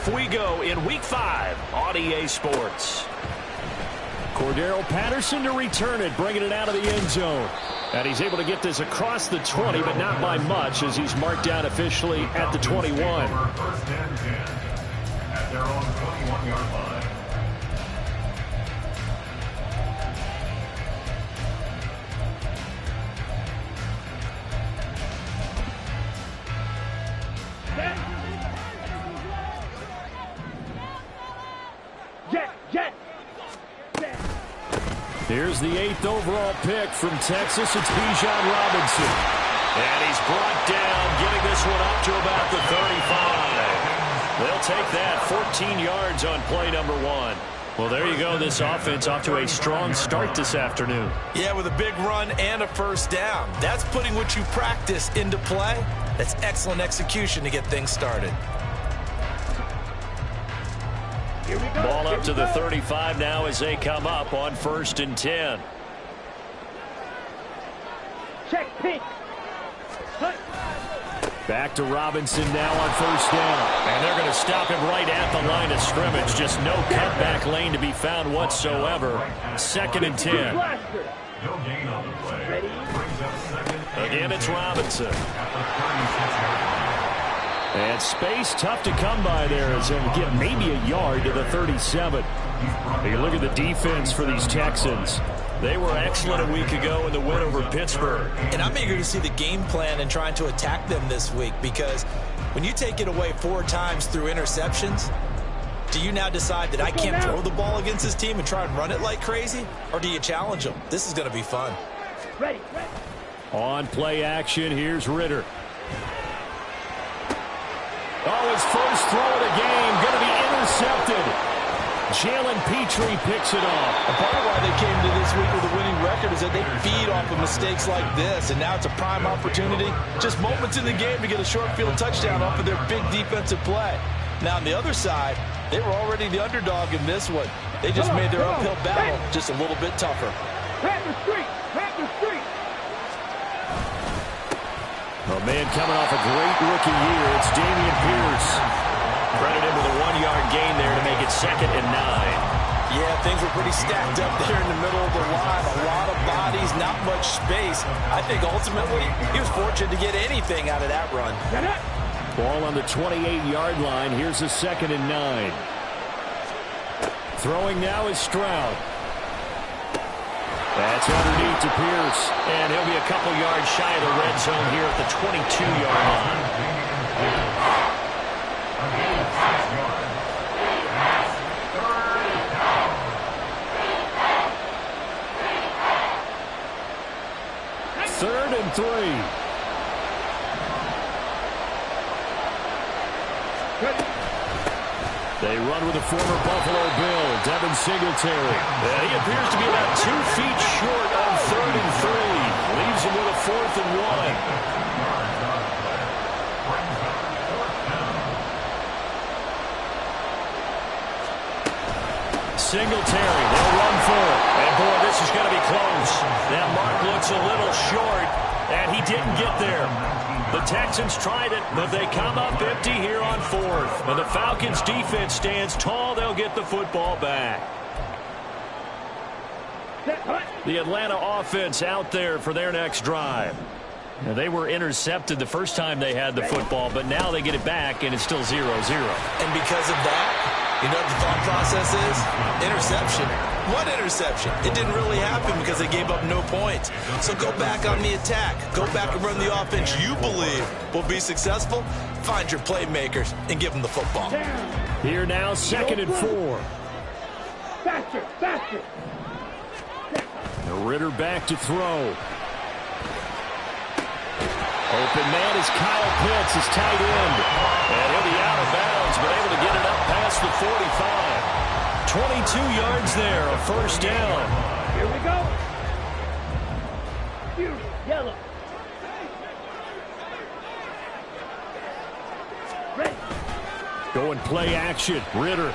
off we go in Week 5 on EA Sports. Cordero Patterson to return it, bringing it out of the end zone. And he's able to get this across the 20, but not by much, as he's marked down officially at the 21. First and 10 at their own 21-yard line. Here's the 8th overall pick from Texas. It's Bijan Robinson. And he's brought down, getting this one up to about the 35. They'll take that, 14 yards on play number 1. Well, there you go. This offense off to a strong start this afternoon. Yeah, with a big run and a first down. That's putting what you practice into play. That's excellent execution to get things started. Ball up to the 35 now as they come up on 1st and 10. Check pink. Back to Robinson now on 1st down. And they're going to stop him right at the line of scrimmage. Just no cutback lane to be found whatsoever. 2nd and 10. No gain on the play. Brings up 2nd. Again, it's Robinson. And space tough to come by there as they'll get maybe a yard to the 37. You look at the defense for these Texans. They were excellent a week ago in the win over Pittsburgh. And I'm eager to see the game plan and trying to attack them this week, because when you take it away 4 times through interceptions, do you now decide that I can't throw the ball against this team and try and run it like crazy? Or do you challenge them? This is going to be fun. Ready. On play action, here's Ritter. Oh, his first throw of the game going to be intercepted. Jalen Petrie picks it off. A part of why they came to this week with a winning record is that they feed off of mistakes like this, and now it's a prime opportunity. Just moments in the game to get a short field touchdown off of their big defensive play. Now, on the other side, they were already the underdog in this one. They just made their uphill battle just a little bit tougher. Pat the street. A man coming off a great rookie year. It's Dameon Pierce. Credit him with a 1-yard gain there to make it 2nd and 9. Yeah, things were pretty stacked up there in the middle of the line. A lot of bodies, not much space. I think ultimately he was fortunate to get anything out of that run. Ball on the 28-yard line. Here's a 2nd and 9. Throwing now is Stroud. That's underneath to Pierce. And he'll be a couple yards shy of the red zone here at the 22-yard line. Third and 3. They run with the former Buffalo Bill, Devin Singletary. He appears to be about 2 feet short on 3rd and 3. Leaves him with a 4th and 1. Singletary, they'll run for it. And boy, this is going to be close. That mark looks a little short, and he didn't get there. The Texans tried it, but they come up empty here on 4th. And the Falcons defense stands tall. They'll get the football back. The Atlanta offense out there for their next drive. Now, they were intercepted the first time they had the football, but now they get it back, and it's still 0-0. And because of that, you know what the thought process is? Interception. What interception? It didn't really happen because they gave up no points. So go back on the attack. Go back and run the offense you believe will be successful. Find your playmakers and give them the football. Here now, 2nd and 4. Faster. Ritter back to throw. Open man is Kyle Pitts, his tight end. And he'll be out of bounds, but able to get it up past the 45. 22 yards there, a 1st down. Here we go. Yellow. Ready. Going play action. Ritter.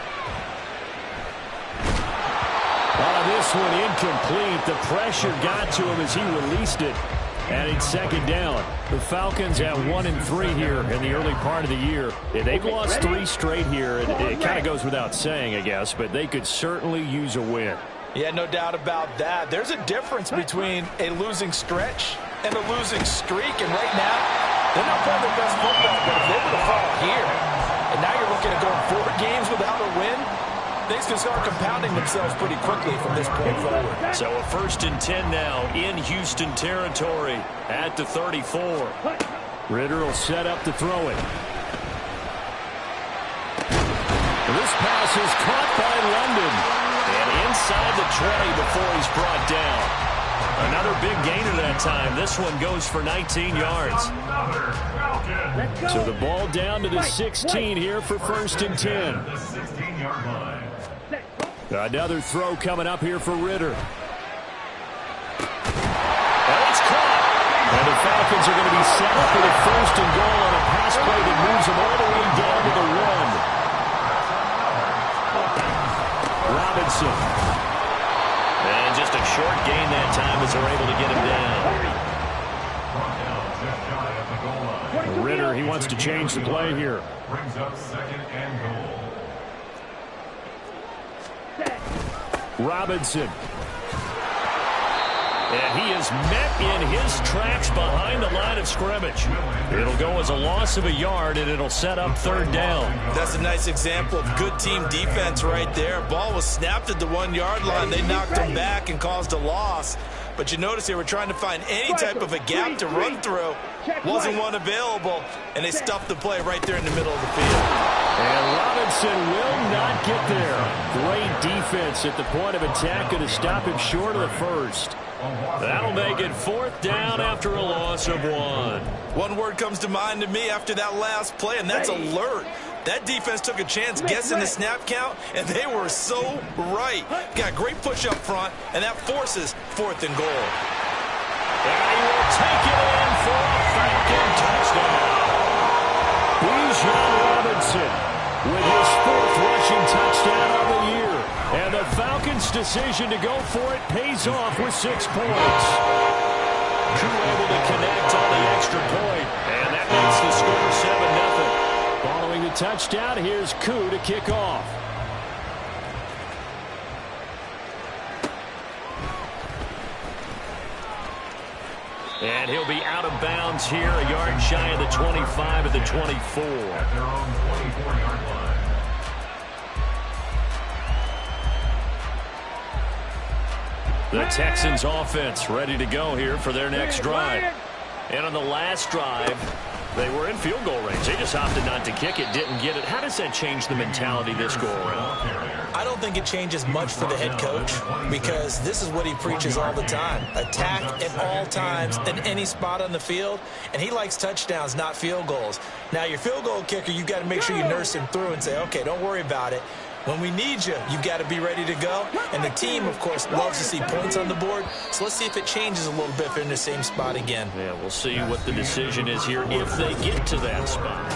This one incomplete. The pressure got to him as he released it. And it's second down. The Falcons at 1-3 here in the early part of the year. They've lost 3 straight here. It kind of goes without saying, I guess, but they could certainly use a win. Yeah, no doubt about that. There's a difference between a losing stretch and a losing streak. And right now, they're not playing their best football, but if they were to fall here, and now you're looking at going 4 games without a win, things can start compounding themselves pretty quickly from this point forward. So a 1st and 10 now in Houston territory at the 34. Ritter will set up to throw it. This pass is caught by London. And inside the 20 before he's brought down. Another big gainer that time. This one goes for 19 yards. So the ball down to the 16 here for 1st and 10. The 16-yard line. Another throw coming up here for Ritter. And it's caught. And the Falcons are going to be set up for the 1st and goal on a pass play that moves them all the way down to the 1. Robinson. And just a short gain that time as they're able to get him down. Ritter, he wants to change the play here. Brings up 2nd and goal. Robinson. And he is met in his tracks behind the line of scrimmage. It'll go as a loss of a yard, and it'll set up 3rd down. That's a nice example of good team defense right there. Ball was snapped at the 1-yard line. They knocked him back and caused a loss. But you notice they were trying to find any type of a gap to run through. Wasn't one available, and they stuffed the play right there in the middle of the field. And Robinson will not get there. Great defense at the point of attack, going to stop him short of the 1st. That'll make it 4th down after a loss of 1. One word comes to mind to me after that last play, and that's alert. That defense took a chance guessing the snap count, and they were so right. Got great push up front, and that forces 4th and goal. And he will take it in for a Falcon touchdown. Bijan Robinson with his 4th rushing touchdown of the year. And the Falcons' decision to go for it pays off with 6 points. Drew able to connect on the extra point, and that makes the score 7-0. Following the touchdown, here's Koo to kick off. And he'll be out of bounds here, a yard shy of the 25 at the 24. At their own 24-yard line. The Texans offense ready to go here for their next drive. And on the last drive, they were in field goal range. They just opted not to kick it, didn't get it. How does that change the mentality this go around? I don't think it changes much for the head coach because this is what he preaches all the time. Attack at all times in any spot on the field, and he likes touchdowns, not field goals. Now, your field goal kicker, you've got to make sure you nurse him through and say, okay, don't worry about it. When we need you, you've got to be ready to go. And the team, of course, loves to see points on the board. So let's see if it changes a little bit if they're in the same spot again. Yeah, we'll see what the decision is here if they get to that spot.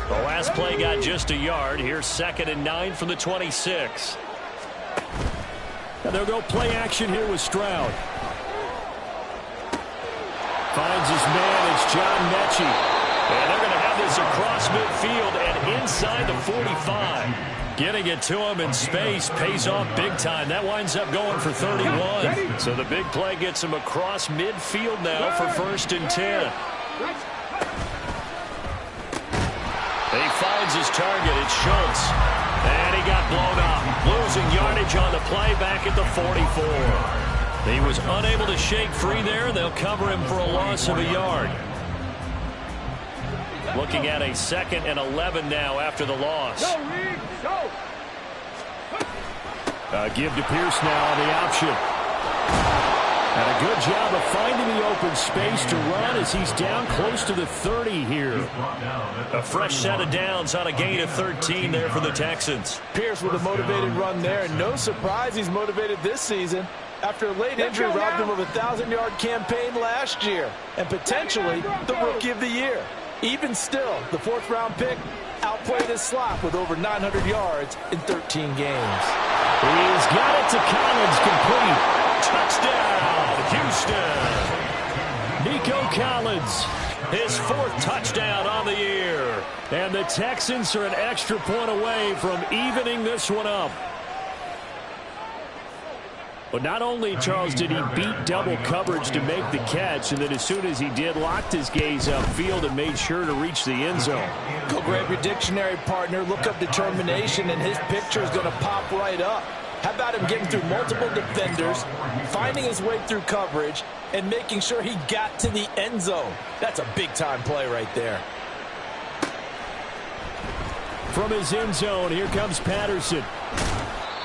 The last play got just a yard. Here's 2nd and 9 from the 26. And they'll go play action here with Stroud. Finds his man, it's John Mechie. And they're going to have this across midfield and inside the 45. Getting it to him in space pays off big time. That winds up going for 31. So the big play gets him across midfield now for 1st and 10. He finds his target. It's Schultz. And he got blown up. Losing yardage on the play back at the 44. He was unable to shake free there. They'll cover him for a loss of a yard. Looking at a 2nd and 11 now after the loss. Give to Pierce now on the option. And a good job of finding the open space to run as he's down close to the 30 here. A fresh set of downs on a gain of 13 there for the Texans. Pierce with a motivated run there, and no surprise he's motivated this season. After a late injury robbed him of a 1,000-yard campaign last year and potentially the Rookie of the Year. Even still, the 4th-round pick outplayed his slot with over 900 yards in 13 games. He's got it to Collins, complete. Touchdown, Houston. Nico Collins, His 4th touchdown on the year. and the Texans are an extra point away from evening this one up. But not only, Charles, did he beat double coverage to make the catch, and then as soon as he did, locked his gaze upfield and made sure to reach the end zone. Go grab your dictionary, partner. Look up determination, and his picture is going to pop right up. How about him getting through multiple defenders, finding his way through coverage, and making sure he got to the end zone? That's a big-time play right there. From his end zone, here comes Patterson.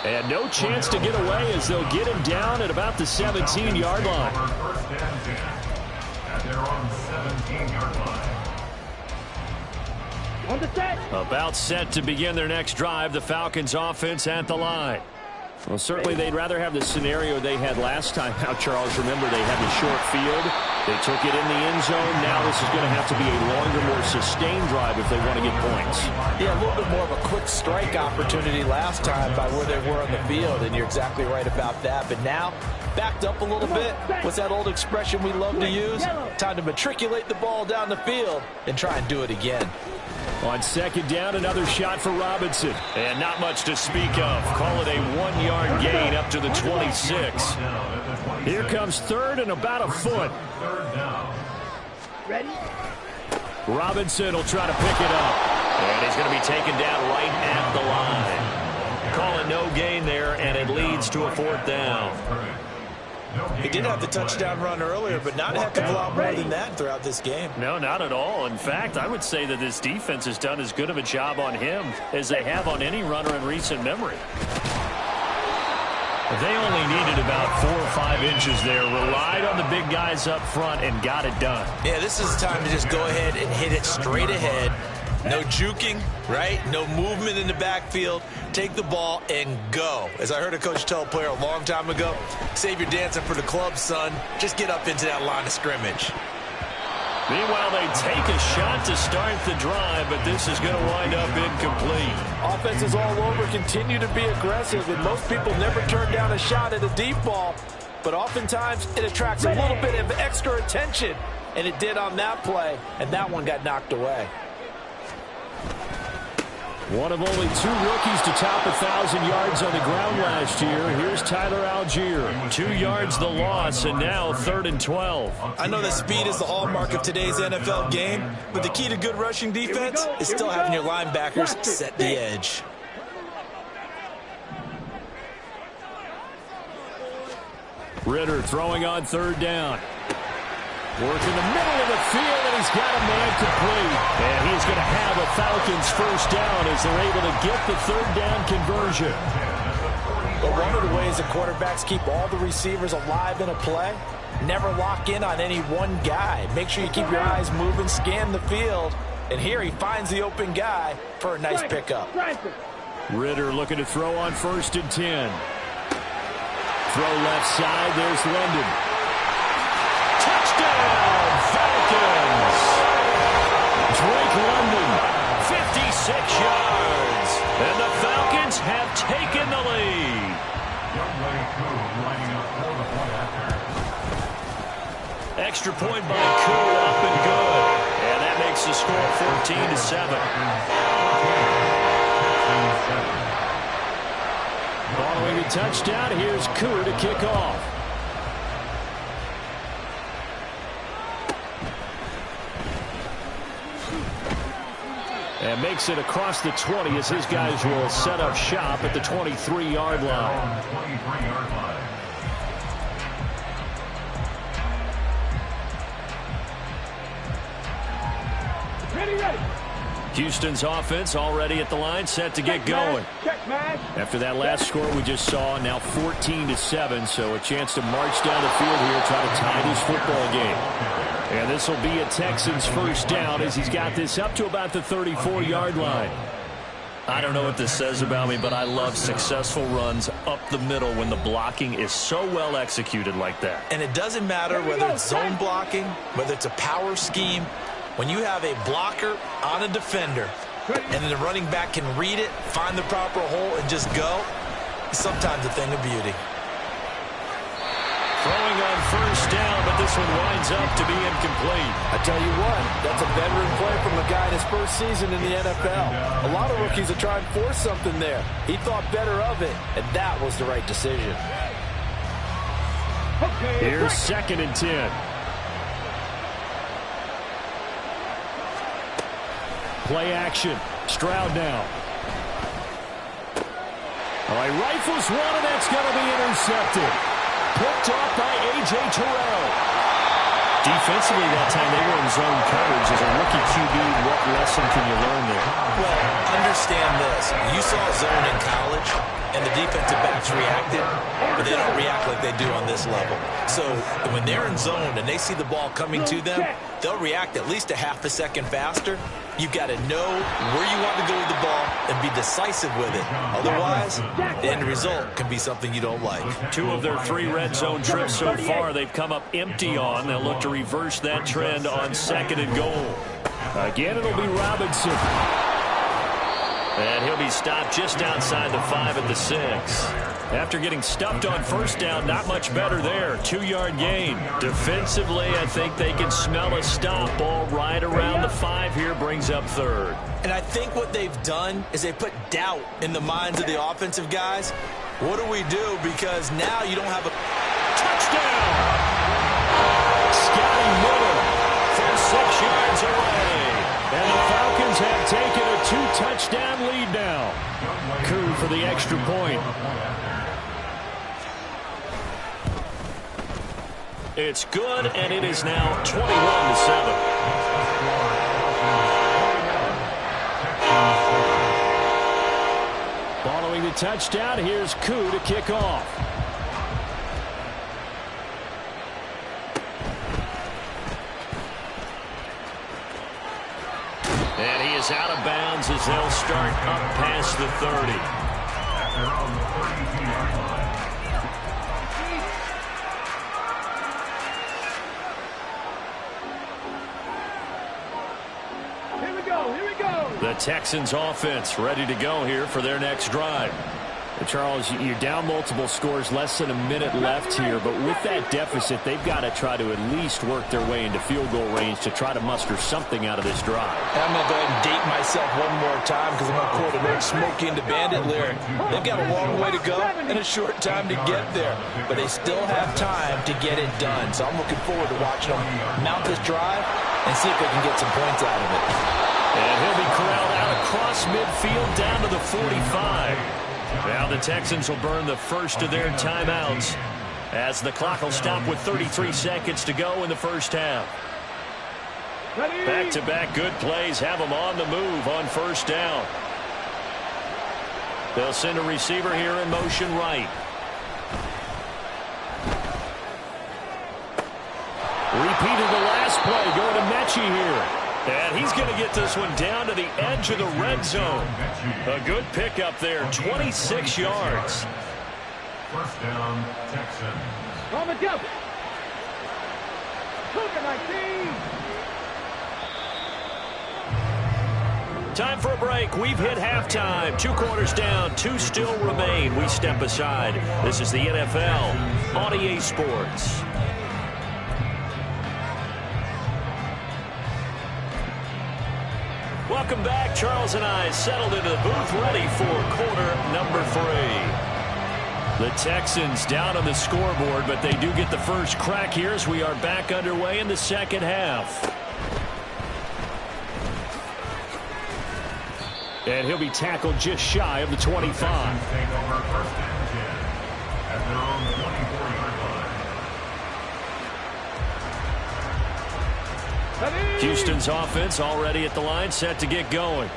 And no chance to get away as they'll get him down at about the 17-yard line. First and 10 at their own 17-yard line. On the set. About set to begin their next drive, the Falcons offense at the line. Well, certainly they'd rather have the scenario they had last time out, Charles. Remember, they had the short field. They took it in the end zone. Now this is going to have to be a longer, more sustained drive if they want to get points. Yeah, a little bit more of a quick strike opportunity last time by where they were on the field, and you're exactly right about that. But now, backed up a little bit. What's that old expression we love to use? Time to matriculate the ball down the field and try and do it again. On second down, another shot for Robinson. And not much to speak of. Call it a 1-yard gain up to the 26. Here comes third and about a foot. Ready? Robinson will try to pick it up. And he's going to be taken down right at the line. Call it no gain there, and it leads to a 4th down. He did have the touchdown run earlier, but not a heck of a lot more than that throughout this game. No, not at all. In fact, I would say that this defense has done as good of a job on him as they have on any runner in recent memory. They only needed about 4 or 5 inches there, relied on the big guys up front, and got it done. Yeah, this is the time to just go ahead and hit it straight ahead. No juking, right? No movement in the backfield. Take the ball and go. As I heard a coach tell a player a long time ago, save your dancing for the club, son. Just get up into that line of scrimmage. Meanwhile, they take a shot to start the drive, but this is going to wind up incomplete. Offenses all over continue to be aggressive, and most people never turn down a shot at a deep ball. But oftentimes, it attracts a little bit of extra attention, and it did on that play, and that one got knocked away. One of only 2 rookies to top 1,000 yards on the ground last year. Here's Tyler Algier. 2 yards the loss, and now 3rd and 12. I know that speed is the hallmark of today's NFL game, but the key to good rushing defense is still having your linebackers set the edge. Ritter throwing on 3rd down. Work in the middle of the field, and he's got a man complete. And he's going to have a Falcons 1st down as they're able to get the 3rd down conversion. But one of the ways that quarterbacks keep all the receivers alive in a play, never lock in on any one guy. Make sure you keep your eyes moving, scan the field. And here he finds the open guy for a nice pickup. Ritter looking to throw on 1st and 10. Throw left side, there's London. Touchdown, Falcons! Drake London, 56 yards. And the Falcons have taken the lead. Extra point by Koo, up and good. And that makes the score 14-7. Following the touchdown, here's Koo to kick off. And makes it across the 20 as his guys will set up shop at the 23-yard line. Ready. Houston's offense already at the line, set to get going. Check, man. After that last score we just saw, now 14-7, so a chance to march down the field here, try to tie this football game. And this will be a Texans 1st down as he's got this up to about the 34-yard line. I don't know what this says about me, but I love successful runs up the middle when the blocking is so well executed like that. And it doesn't matter whether it's zone blocking, whether it's a power scheme. When you have a blocker on a defender, and then the running back can read it, find the proper hole, and just go, it's sometimes a thing of beauty. Throwing on first down, but this one winds up to be incomplete. I tell you what, that's a veteran play from a guy in his first season in the NFL. A lot of rookies are trying to force something there. He thought better of it, and that was the right decision. Here's 2nd and 10. Play action. Stroud now. All right, rifles one, and that's going to be intercepted. Picked off by A.J. Terrell. Defensively that time, they were in zone coverage. As a rookie QB, what lesson can you learn there? Well, understand this. You saw zone in college, and the defensive backs reacted, but they don't react like they do on this level. So when they're in zone and they see the ball coming to them, they'll react at least a half a second faster. You've got to know where you want to go with the ball and be decisive with it. Otherwise, the end result can be something you don't like. 2 of their 3 red zone trips so far, they've come up empty on. They'll look to reverse that trend on 2nd and goal. Again, it'll be Robinson. And he'll be stopped just outside the 5 at the 6. After getting stuffed on first down, not much better there. 2-yard gain. Defensively, I think they can smell a stop. Ball right around the 5 here, brings up 3rd. And I think what they've done is they put doubt in the minds of the offensive guys. What do we do? Because now you don't have a touchdown. Scotty Miller from 6 yards away. And the Falcons have taken a 2-touchdown lead now. Coup for the extra point. It's good, and it is now 21-7. Following the touchdown, here's Coup to kick off. And he is out of bounds as they'll start up past the 30. The Texans offense ready to go here for their next drive. Charles, you're down multiple scores, less than a minute left here, but with that deficit, they've got to try to at least work their way into field goal range to try to muster something out of this drive. I'm going to go ahead and date myself one more time because I'm going to quote an old Smokey and the Bandit lyric. They've got a long way to go and a short time to get there, but they still have time to get it done. So I'm looking forward to watching them mount this drive and see if they can get some points out of it. And he'll be corralled out across midfield down to the 45. Now the Texans will burn the first of their timeouts as the clock will stop with 33 seconds to go in the first half. Back-to-back good plays have them on the move on first down. They'll send a receiver here in motion right. Repeated the last play, going to Mechie here. And he's going to get this one down to the edge of the red zone. A good pickup there, 26 yards. First down, Texans. On the jump. Cougar 19. Time for a break. We've hit halftime. 2 quarters down, 2 still remain. We step aside. This is the NFL on EA Sports. Welcome back. Charles and I settled into the booth ready for quarter number 3. The Texans down on the scoreboard, but they do get the first crack here as we are back underway in the second half. And he'll be tackled just shy of the 25. Take over first and 10 at their own 24-yard line. Houston's offense already at the line, set to get going.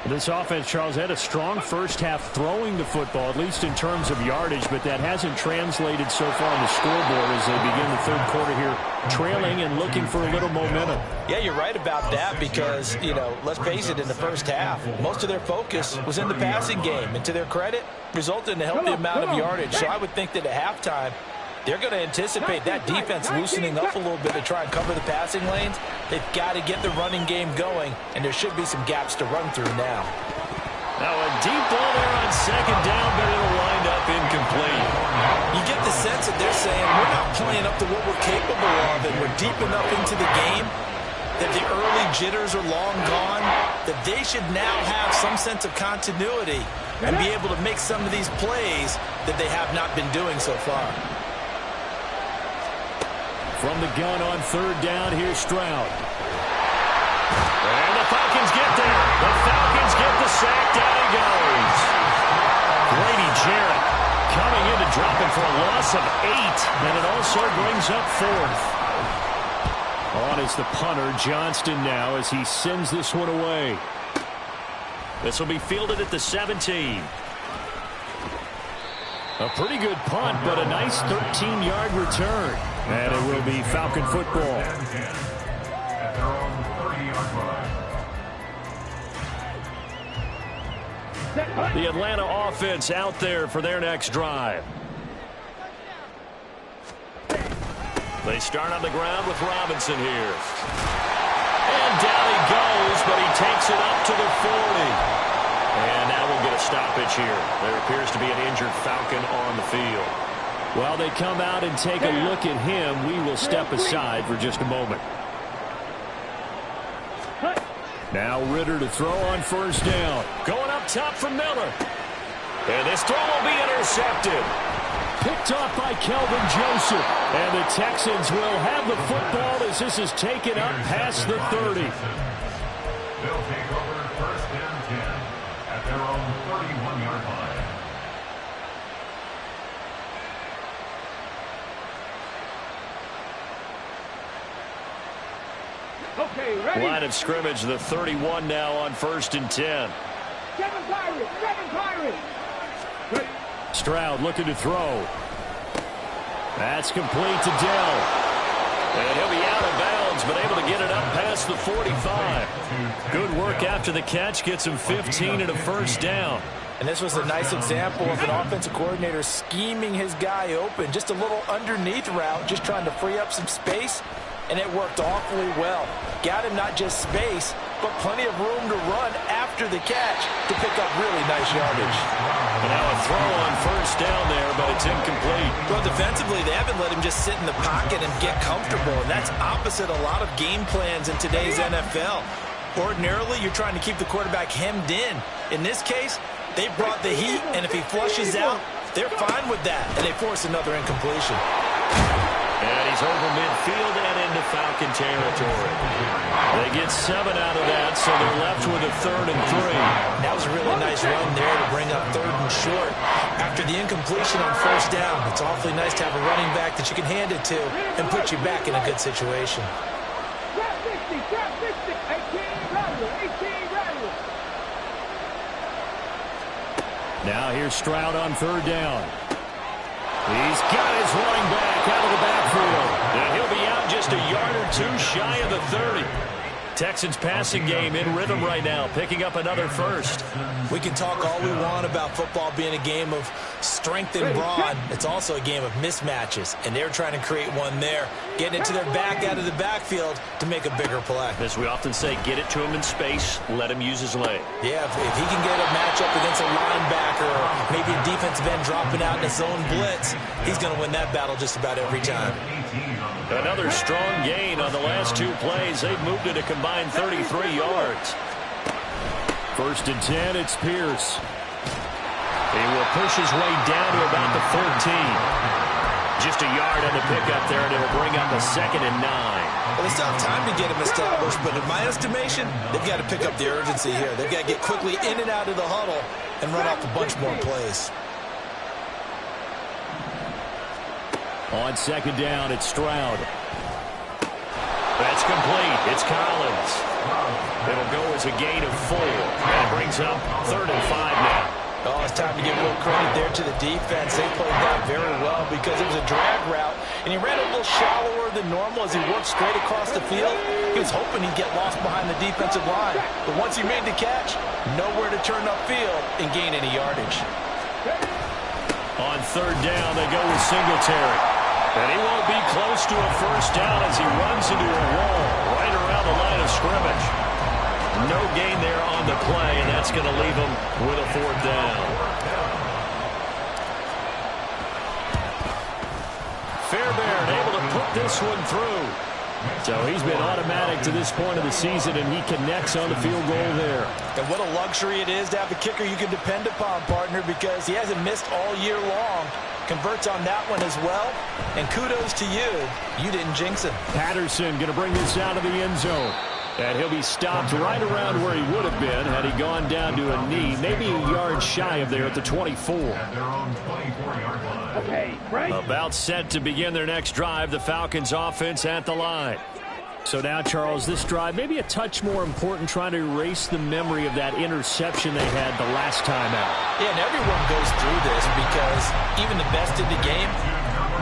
This offense, Charles, had a strong first half throwing the football, at least in terms of yardage, but that hasn't translated so far on the scoreboard as they begin the third quarter here, trailing and looking for a little momentum. Yeah, you're right about that because, you know, let's face it, in the first half, most of their focus was in the passing game. And to their credit, resulted in a healthy amount of yardage. So I would think that at halftime, They're going to anticipate that defense loosening up a little bit to try and cover the passing lanes. They've got to get the running game going, and there should be some gaps to run through now. Now a deep ball there on second down, but it'll wind up incomplete. You get the sense that they're saying we're not playing up to what we're capable of, and we're deep enough into the game that the early jitters are long gone, that they should now have some sense of continuity and be able to make some of these plays that they have not been doing so far. From the gun on third down, here's Stroud. And the Falcons get there. The Falcons get the sack. Down he goes. Grady Jarrett coming in to drop it for a loss of 8. And it also brings up 4th. On is the punter, Johnston, now as he sends this one away. This will be fielded at the 17. A pretty good punt, but a nice 13-yard return. And it will be Falcon football. At their own 30-yard line. The Atlanta offense out there for their next drive. They start on the ground with Robinson here. And down he goes, but he takes it up to the 40. And now we'll get a stoppage here. There appears to be an injured Falcon on the field. While they come out and take a look at him, we will step aside for just a moment. Now Ritter to throw on first down. Going up top for Miller. And this throw will be intercepted. Picked off by Kelvin Joseph. And the Texans will have the football as this is taken up past the 30. They'll take over first and 10 at their own 31-yard line. Okay, ready. Line of scrimmage, the 31 now on first and 10. 7 Pirates, 7 Pirates. Ready. Stroud looking to throw. That's complete to Dell. And he'll be out of bounds, but able to get it up past the 45. Good work after the catch. Gets him 15 and a first down. And this was a nice example of an offensive coordinator scheming his guy open. Just a little underneath route, just trying to free up some space. And it worked awfully well. Got him not just space, but plenty of room to run after the catch to pick up really nice yardage. And now a throw on first down there, but it's incomplete. Well, defensively, they haven't let him just sit in the pocket and get comfortable, and that's opposite a lot of game plans in today's NFL. Ordinarily, you're trying to keep the quarterback hemmed in. In this case, they brought the heat, and if he flushes out, they're fine with that, and they force another incompletion. And he's over midfield and into Falcon territory. They get 7 out of that, so they're left with a 3rd and 3. That was a really nice run there to bring up 3rd and short. After the incompletion on first down, it's awfully nice to have a running back that you can hand it to and put you back in a good situation. Trap 60, 18 rattle. Now here's Stroud on third down. He's got his running back out of the backfield. And he'll be out just a yard or 2 shy of the 30. Texans passing game in rhythm right now, picking up another first. We can talk all we want about football being a game of strength and brawn. It's also a game of mismatches, and they're trying to create one there, getting it to their back out of the backfield to make a bigger play. As we often say, get it to him in space, let him use his leg. Yeah, if he can get a matchup against a linebacker or maybe a defensive end dropping out in a zone blitz, he's going to win that battle just about every time. Another strong gain on the last 2 plays. They've moved it a combined 33 yards. First and 10, it's Pierce. He will push his way down to about the 14. Just a yard on the pickup there, and it'll bring up a 2nd and 9. Well, they still have time to get him established, but in my estimation, they've got to pick up the urgency here. They've got to get quickly in and out of the huddle and run off a bunch more plays. On second down, it's Stroud. That's complete. It's Collins. It'll go as a gain of 4, and it brings up 3rd and 5 now. Oh, it's time to give a little credit there to the defense. They played that very well because it was a drag route, and he ran a little shallower than normal as he worked straight across the field. He was hoping he'd get lost behind the defensive line, but once he made the catch, nowhere to turn upfield and gain any yardage. On third down, they go with Singletary. And he won't be close to a first down as he runs into a wall right around the line of scrimmage. No gain there on the play, and that's going to leave him with a fourth down. Fairbairn able to put this one through. So he's been automatic to this point of the season, and he connects on the field goal there. And what a luxury it is to have a kicker you can depend upon, partner, because he hasn't missed all year long. Converts on that one as well. And kudos to you. You didn't jinx him. Patterson going to bring this out of the end zone. And he'll be stopped right around where he would have been had he gone down to a knee, maybe a yard shy of there at the 24. Okay, right. About set to begin their next drive, the Falcons offense at the line. So now, Charles, this drive maybe a touch more important, trying to erase the memory of that interception they had the last time out. Yeah, and everyone goes through this because even the best in the game,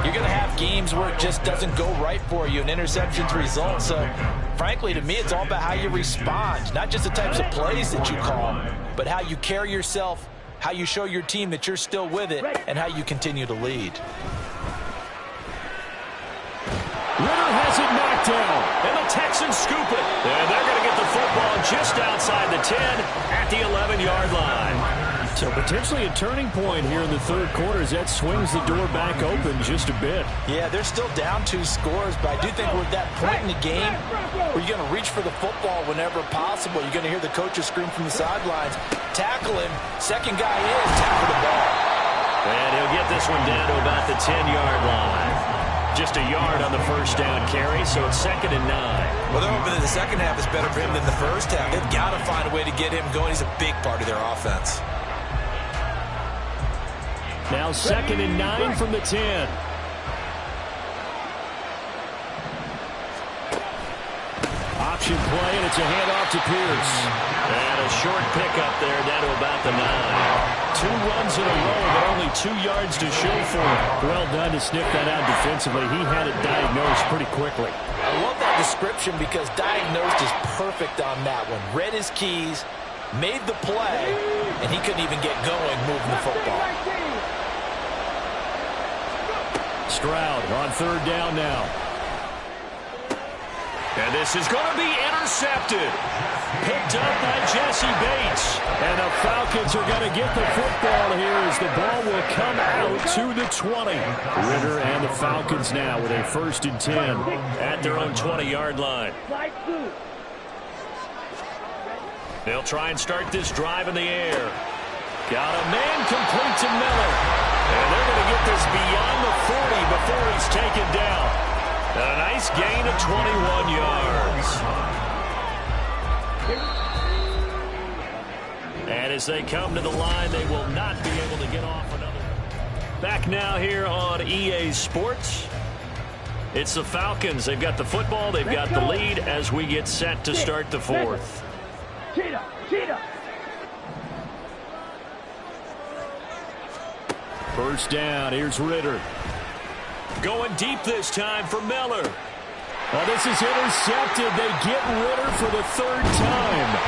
you're going to have games where it just doesn't go right for you and interceptions result. So, frankly, to me, it's all about how you respond, not just the types of plays that you call, but how you carry yourself, how you show your team that you're still with it, and how you continue to lead. Ritter has it knocked down. And the Texans scoop it. And they're going to get the football just outside the 10 at the 11-yard line. So potentially a turning point here in the third quarter as that swings the door back open just a bit. Yeah, they're still down 2 scores, but I do think we're at that point in the game where you're going to reach for the football whenever possible. You're going to hear the coaches scream from the sidelines. Tackle him. Second guy in. Tackle the ball. And he'll get this one down to about the 10-yard line. Just a yard on the first down carry, so it's 2nd and 9. Well, they're hoping that the second half is better for him than the first half. They've got to find a way to get him going. He's a big part of their offense. Now 2nd and 9 from the 10. Option play, and it's a handoff to Pierce. And a short pickup there down to about the 9. 2 runs in a row, but only 2 yards to show for him. Well done to sniff that out defensively. He had it diagnosed pretty quickly. I love that description because diagnosed is perfect on that one. Read his keys, made the play, and he couldn't even get going moving the football. Stroud on 3rd down now. And this is going to be intercepted. Picked up by Jesse Bates. And the Falcons are going to get the football here as the ball will come out to the 20. Ritter and the Falcons now with a 1st and 10 at their own 20-yard line. They'll try and start this drive in the air. Got a man complete to Miller. And they're going to get this beyond the 40 before he's taken down. A nice gain of 21 yards. And as they come to the line, they will not be able to get off another. Back now here on EA Sports. It's the Falcons. They've got the football. They've got the lead as we get set to start the 4th. Cheetah. First down. Here's Ritter. Going deep this time for Miller. Well, this is intercepted. They get Ritter for the 3rd time.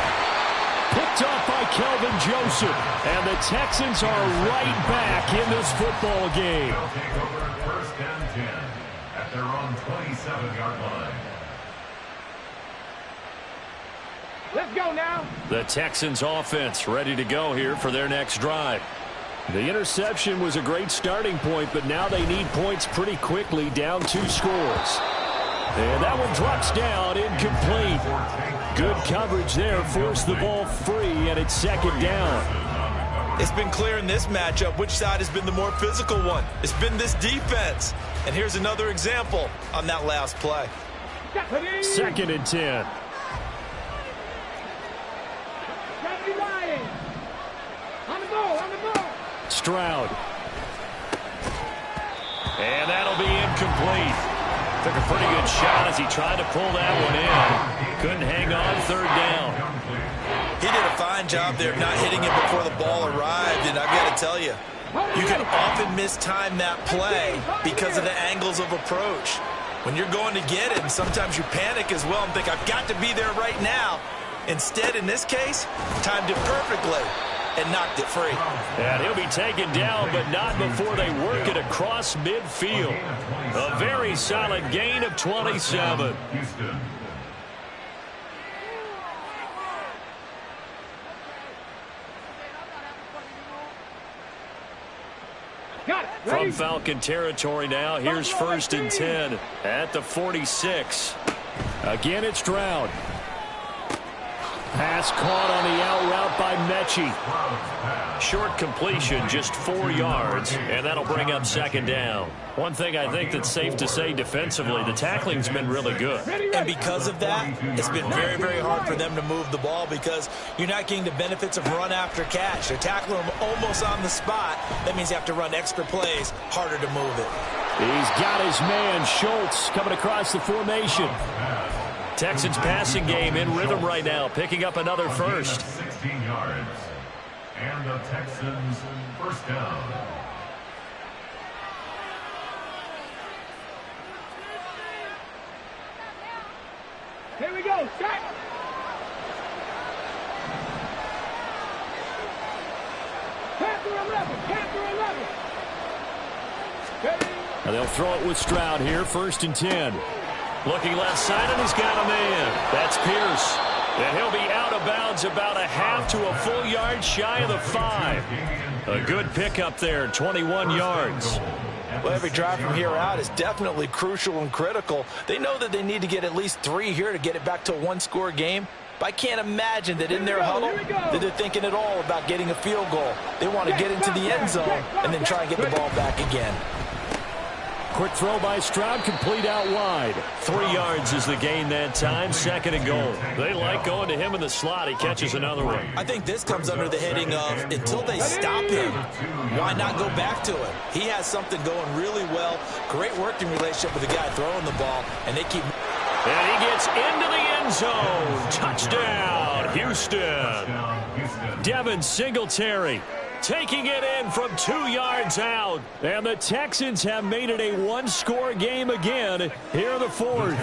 Picked off by Kelvin Joseph. And the Texans are right back in this football game. They'll take over 1st and 10 at their own 27-yard line. Let's go now. The Texans offense ready to go here for their next drive. The interception was a great starting point, but now they need points pretty quickly, down 2 scores. And that one drops down, incomplete. Good coverage there, forced the ball free, and it's 2nd down. It's been clear in this matchup which side has been the more physical one. It's been this defense. And here's another example on that last play. 2nd and 10. On the ball. Stroud. And that'll be incomplete. Took a pretty good shot as he tried to pull that one in. Couldn't hang on 3rd down. He did a fine job there of not hitting it before the ball arrived. And I've got to tell you, you can often mistime that play because of the angles of approach. When you're going to get it, and sometimes you panic as well and think, I've got to be there right now. Instead, in this case, timed it perfectly. and knocked it free. And he'll be taken down, but not before they work it across midfield. A very solid gain of 27. From Falcon territory now, here's 1st and 10 at the 46. Again, it's Stroud. Pass caught on the out route by Mechie. Short completion, just 4 yards, and that'll bring up 2nd down. One thing I think that's safe to say defensively, the tackling's been really good. And because of that, it's been very, very hard for them to move the ball because you're not getting the benefits of run after catch. They're tackling them almost on the spot. That means you have to run extra plays, harder to move it. He's got his man, Schultz, coming across the formation. Texans passing game in rhythm right now, picking up another first. 16 yards. And the Texans first down. Here we go. Start. Panther 11. Panther 11. And they'll throw it with Stroud here, 1st and 10. Looking left side, and he's got a man. That's Pierce. And he'll be out of bounds about a half to a full yard shy of the 5. A good pickup there, 21 yards. Well, every drive from here out is definitely crucial and critical. They know that they need to get at least 3 here to get it back to a one-score game. But I can't imagine that in their huddle that they're thinking at all about getting a field goal. They want to get into the end zone and then try and get the ball back again. Quick throw by Stroud, complete out wide. 3 yards is the gain that time, 2nd and goal. They like going to him in the slot. He catches another one. I think this comes under the heading of until they stop him, why not go back to it? He has something going really well. Great working relationship with the guy throwing the ball, and they keep... And he gets into the end zone. Touchdown, Houston. Devin Singletary taking it in from 2 yards out. And the Texans have made it a one-score game again here in the 4th.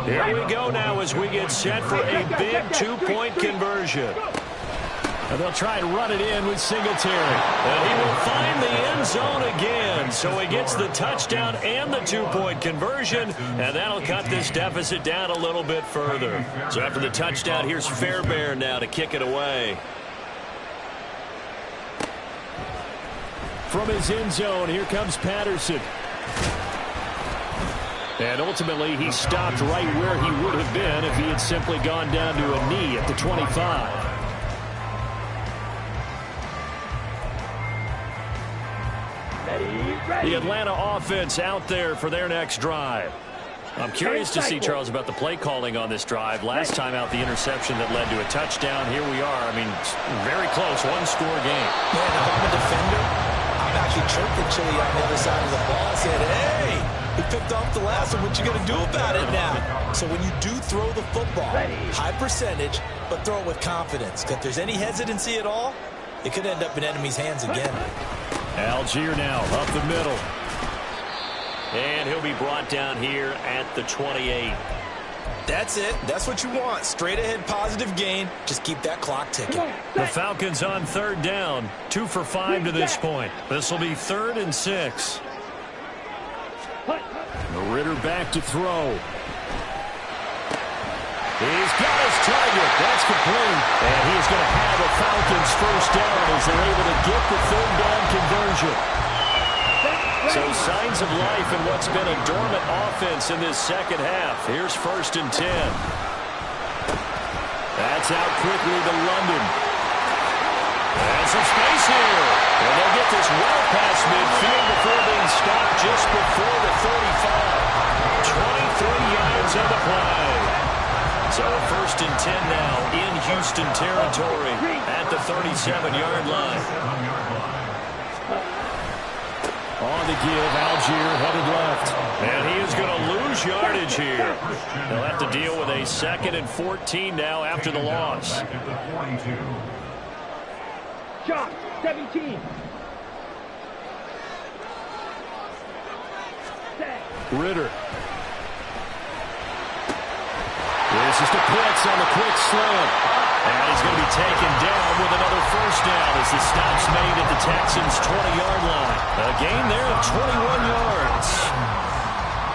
Here we go now as we get set for a big 2-point conversion. And they'll try and run it in with Singletary. And he will find the end zone again. So he gets the touchdown and the 2-point conversion. And that'll cut this deficit down a little bit further. So after the touchdown, here's Fairbairn now to kick it away. From his end zone, here comes Patterson. And ultimately, he stopped right where he would have been if he had simply gone down to a knee at the 25. The Atlanta offense out there for their next drive. I'm curious to see, Charles, about the play calling on this drive. Last time out, the interception that led to a touchdown. Here we are. I mean, very close, one-score game. Man, if I'm a defender, I'm actually chirping Chili on the other side of the ball. I said, hey, he picked off the last one. What you going to do about it now? So when you do throw the football, high percentage, but throw it with confidence. Because if there's any hesitancy at all, it could end up in enemy's hands again. Algier now up the middle. And he'll be brought down here at the 28. That's it. That's what you want. Straight ahead positive gain. Just keep that clock ticking. The Falcons on 3rd down. 2 for 5 to this point. This will be 3rd and 6. Ritter back to throw. He's got his target. That's complete. And he's going to have a Falcons first down as they're able to get the 3rd down conversion. So signs of life in what's been a dormant offense in this second half. Here's 1st and 10. That's out quickly to London. And some space here. And they'll get this well past midfield before being stopped just before the 35. 23 yards on the play. So 1st and 10 now in Houston territory at the 37-yard line. On the give, Algier headed left. And he is going to lose yardage here. They'll have to deal with a 2nd and 14 now after the loss. Shot, 17. Ritter. This is the blitz on the quick slant. And he's going to be taken down with another first down as the stop's made at the Texans' 20-yard line. A gain there of 21 yards.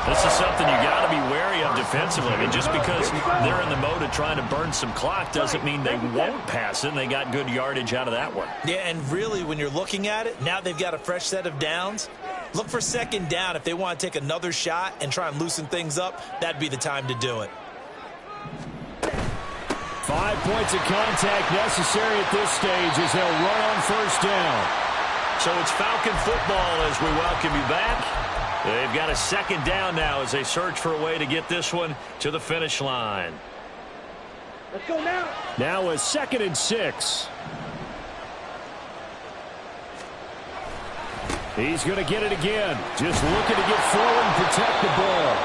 This is something you got to be wary of defensively. I mean, just because they're in the mode of trying to burn some clock doesn't mean they won't pass it. And they got good yardage out of that one. Yeah, and really, when you're looking at it, now they've got a fresh set of downs. Look for second down. If they want to take another shot and try and loosen things up, that'd be the time to do it. 5 points of contact necessary at this stage as they'll run on first down. So it's Falcon football as we welcome you back. They've got a second down now as they search for a way to get this one to the finish line. Let's go now. Now a 2nd and 6. He's going to get it again. Just looking to get forward and protect the ball.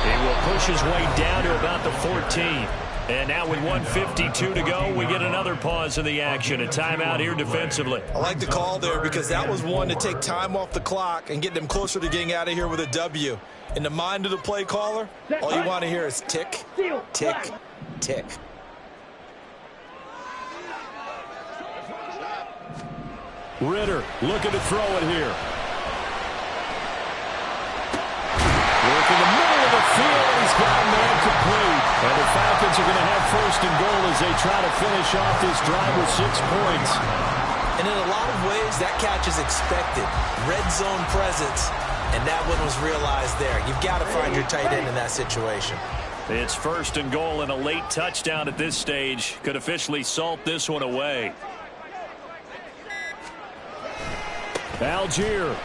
He will push his way down to about the 14. And now with 1:52 to go, we get another pause in the action. A timeout here defensively. I like the call there because that was one to take time off the clock and get them closer to getting out of here with a W. In the mind of the play caller, all you want to hear is tick, tick, tick. Ritter looking to throw it here. Work in the middle of the field. He's got a man complete. And the Falcons are going to have first and goal as they try to finish off this drive with 6 points. And in a lot of ways, that catch is expected. Red zone presence. And that one was realized there. You've got to find your tight end in that situation. It's first and goal, and a late touchdown at this stage could officially salt this one away. Algier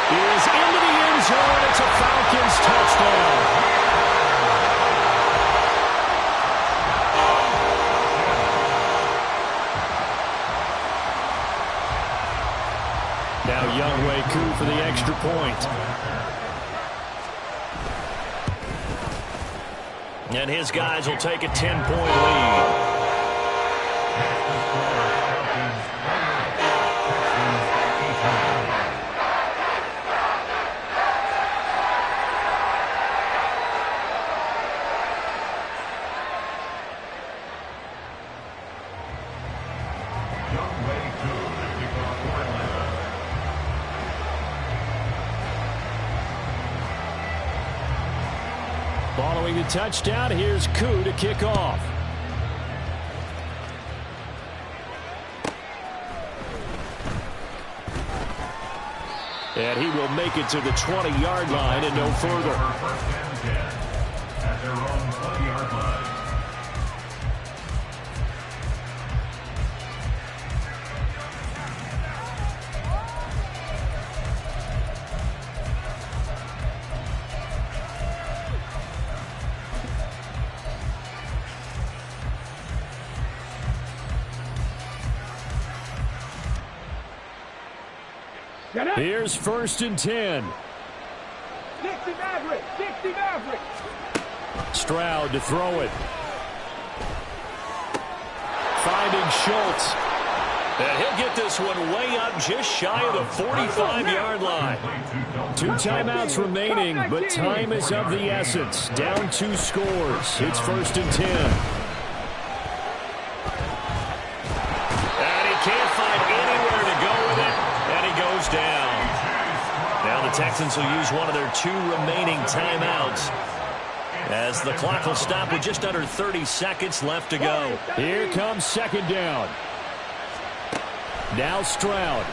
is into the end zone. It's a Falcons touchdown. Now Younghoe Koo for the extra point. And his guys will take a 10-point lead. Following the touchdown, here's Koo to kick off. And he will make it to the 20-yard line and no further. First and 10 at their own 20-yard line. Here's first and 10. 60 Maverick. 60 Maverick. Stroud to throw it. Finding Schultz. And he'll get this one way up just shy of the 45-yard line. 2 timeouts remaining, but time is of the essence. Down 2 scores. It's first and 10. And he can't find anywhere to go with it. And he goes down. Now the Texans will use one of their 2 remaining timeouts as the clock will stop with just under 30 seconds left to go. Here comes second down. Now Stroud.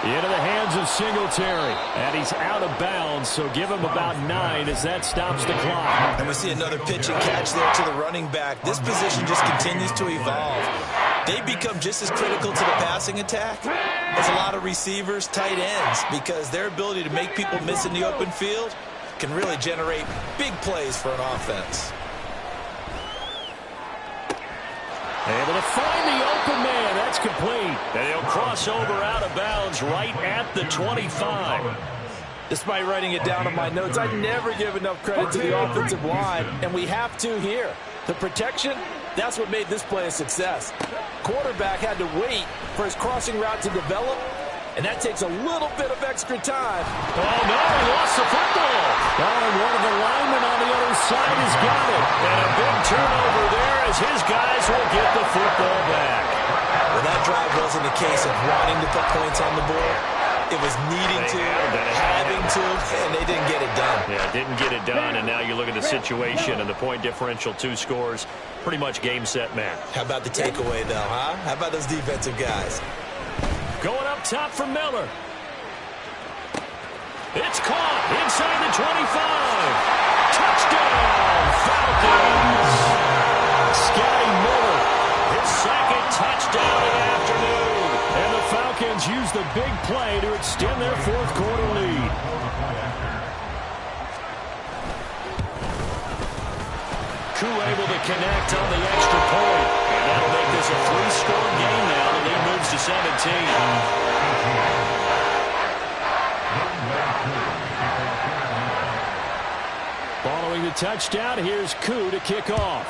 Into the hands of Singletary. And he's out of bounds, so give him about 9 as that stops the clock. And we see another pitch and catch there to the running back. This position just continues to evolve. They become just as critical to the passing attack as a lot of receivers, tight ends, because their ability to make people miss in the open field can really generate big plays for an offense. Able to find the open man. That's complete. And he'll cross over out of bounds right at the 25. Despite writing it down on my notes, I never give enough credit to the offensive line, and we have to here. The protection, that's what made this play a success. Quarterback had to wait for his crossing route to develop, and that takes a little bit of extra time. Oh, no, he lost the football. Oh, and one of the linemen on the other side has got it. And a big turnover there as his guys will get the football back. Well, that drive wasn't a case of wanting to put points on the board. It was needing to, having to, and they didn't get it done. Yeah, didn't get it done, and now you look at the situation and the point differential, 2 scores, pretty much game, set, match. How about the takeaway, though, huh? How about those defensive guys? Going up top for Miller. It's caught inside the 25. Touchdown, Falcons. Scotty Miller, his second touchdown of the afternoon. And the Falcons use the big play to extend their 4th quarter lead. Koo able to connect on the extra point. And that'll make this a 3-score game now. The lead moves to 17. Following the touchdown, here's Koo to kick off.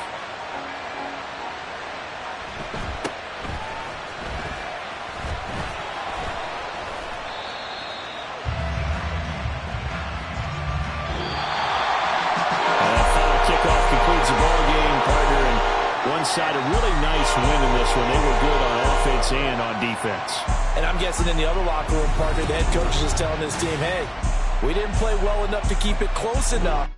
Kickoff concludes the ball game, partner, and one side a really nice win in this one. They were good on offense and on defense. And I'm guessing in the other locker room, partner, the head coach is just telling his team, hey, we didn't play well enough to keep it close enough.